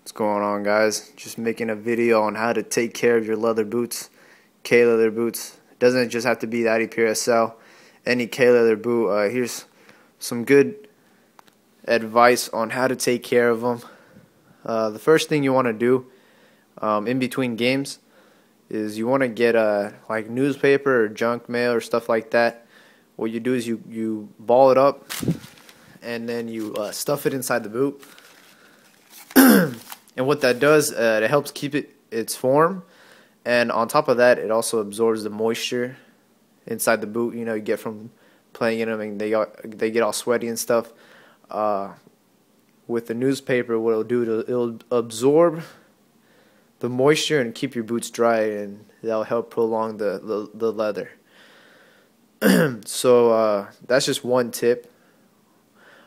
What's going on, guys? Just making a video on how to take care of your leather boots, K-leather boots. It doesn't just have to be the IDPure SL, any K-leather boot. Here's some good advice on how to take care of them. The first thing you want to do in between games is you want to get like newspaper or junk mail or stuff like that. What you do is you ball it up and then you stuff it inside the boot. And what that does, it helps keep its form, and on top of that, it also absorbs the moisture inside the boot. You know, you get from playing in them, and they get all sweaty and stuff. With the newspaper, what it'll do, it'll absorb the moisture and keep your boots dry, and that'll help prolong the leather. So that's just one tip.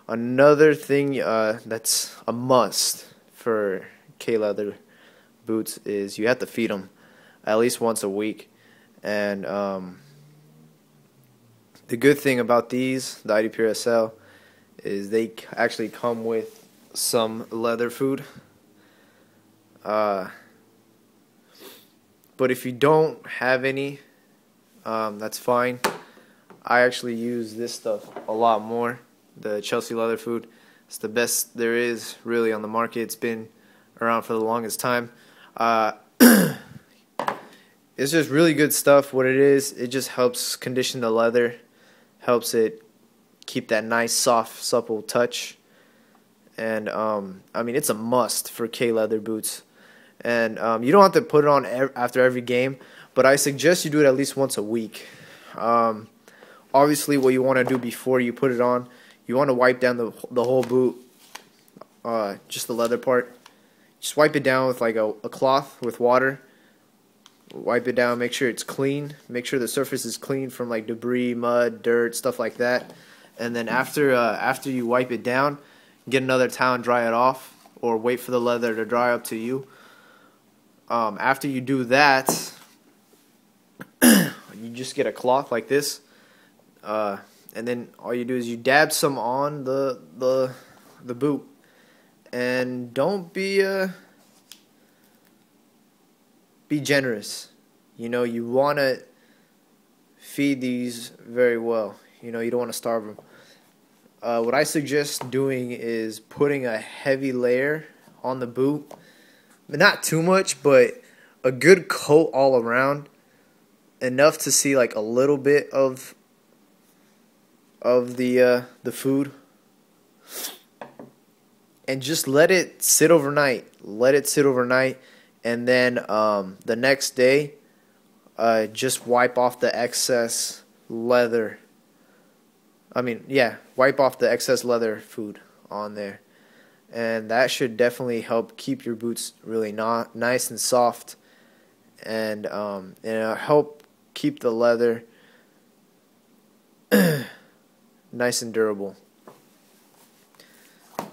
Another thing that's a must for K-leather boots is you have to feed them at least once a week. And the good thing about these, the IDPure SL, is they actually come with some leather food. But if you don't have any, that's fine. I actually use this stuff a lot more. The Chelsea leather food. It's the best there is really on the market. It's been around for the longest time. It's just really good stuff. What it is, it just helps condition the leather, helps it keep that nice, soft, supple touch. And I mean, it's a must for K-leather boots. And you don't have to put it on after every game, but I suggest you do it at least once a week. Obviously, what you want to do before you put it on, you want to wipe down the whole boot, just the leather part. Just wipe it down with like a cloth with water. Wipe it down, make sure it's clean. Make sure the surface is clean from like debris, mud, dirt, stuff like that. And then after you wipe it down, get another towel and dry it off, or wait for the leather to dry, up to you. After you do that, you just get a cloth like this. And then all you do is you dab some on the boot, and don't be generous. You know, you want to feed these very well. You know, you don't want to starve them. What I suggest doing is putting a heavy layer on the boot, not too much, but a good coat all around, enough to see like a little bit of the food, and just let it sit overnight. And then the next day, just wipe off the excess leather. Wipe off the excess leather food on there, and that should definitely help keep your boots really nice and soft, and it'll help keep the leather nice and durable.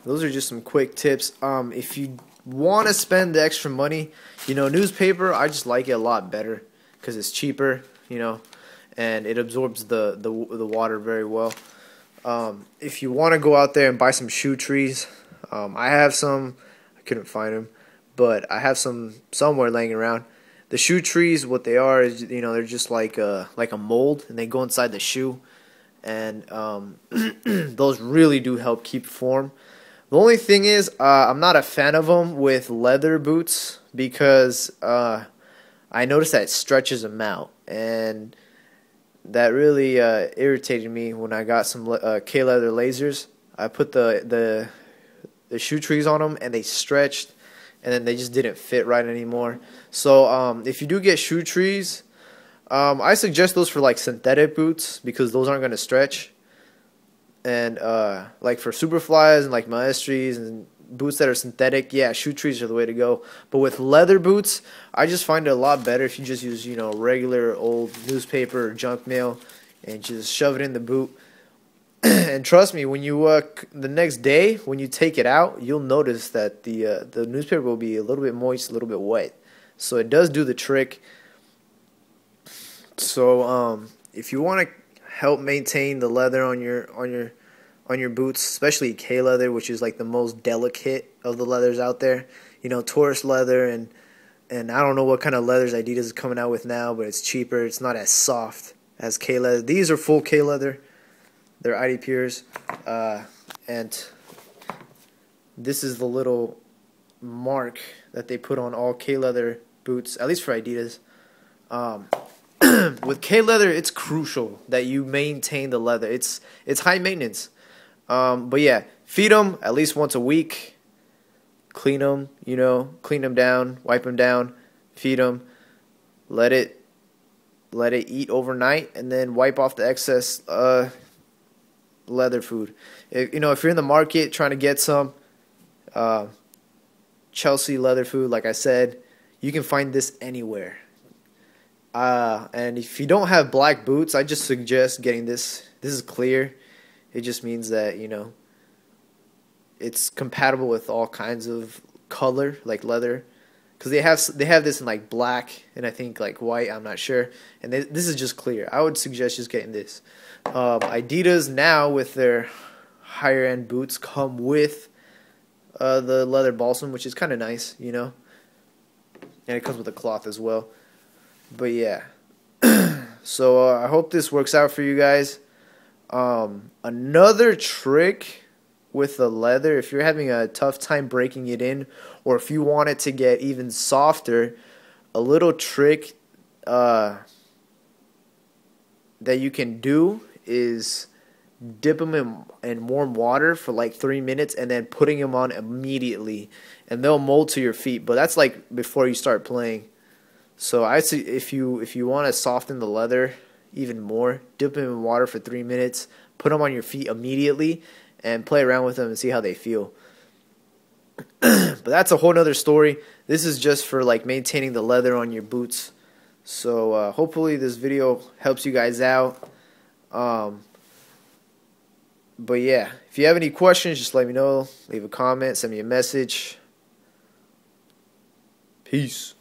Those are just some quick tips. If you want to spend the extra money, you know, newspaper, I just like it a lot better because it's cheaper, you know, and it absorbs the water very well. If you want to go out there and buy some shoe trees, I have some. I couldn't find them, but I have some somewhere laying around. The shoe trees, what they are is, you know, they're just like a mold, and they go inside the shoe. And those really do help keep form. The only thing is, I'm not a fan of them with leather boots, because I noticed that it stretches them out, and that really irritated me when I got some K-leather lasers. I put the shoe trees on them, and they stretched, and then they just didn't fit right anymore. So if you do get shoe trees, I suggest those for like synthetic boots, because those aren't going to stretch. And like for Superflies and like Maestris and boots that are synthetic, yeah, shoe trees are the way to go. But with leather boots, I just find it a lot better if you just use, you know, regular old newspaper or junk mail and just shove it in the boot. And trust me, when you the next day when you take it out, you'll notice that the newspaper will be a little bit moist, a little bit wet. So it does do the trick. So if you want to help maintain the leather on your boots, especially K leather, which is like the most delicate of the leathers out there, tourist leather, and I don't know what kind of leathers Adidas is coming out with now, but it's cheaper. It's not as soft as K leather. These are full K leather. They're ID Pures, and this is the little mark that they put on all K leather boots, at least for Adidas. With K leather, it's crucial that you maintain the leather. It's high maintenance. But yeah, feed them at least once a week. Clean them, clean them down, wipe them down, feed them, let it eat overnight, and then wipe off the excess leather food. If you're in the market trying to get some Chelsea leather food, like I said, you can find this anywhere. And if you don't have black boots, I just suggest getting this. This is clear. It just means that it's compatible with all kinds of color, like leather, because they have this in like black and I think like white. I'm not sure, and this is just clear. I would suggest just getting this. Adidas now with their higher end boots come with the leather balsam, which is kind of nice, and it comes with a cloth as well. But yeah, so I hope this works out for you guys. Another trick with the leather, if you're having a tough time breaking it in, or if you want it to get even softer, a little trick that you can do is dip them in warm water for like 3 minutes and then putting them on immediately, and they'll mold to your feet. But that's like before you start playing. So I see if you want to soften the leather even more, dip them in water for 3 minutes, put them on your feet immediately, and play around with them and see how they feel. But that's a whole nother story. This is just for like maintaining the leather on your boots. So hopefully this video helps you guys out. But yeah, if you have any questions, just let me know. Leave a comment, send me a message. Peace.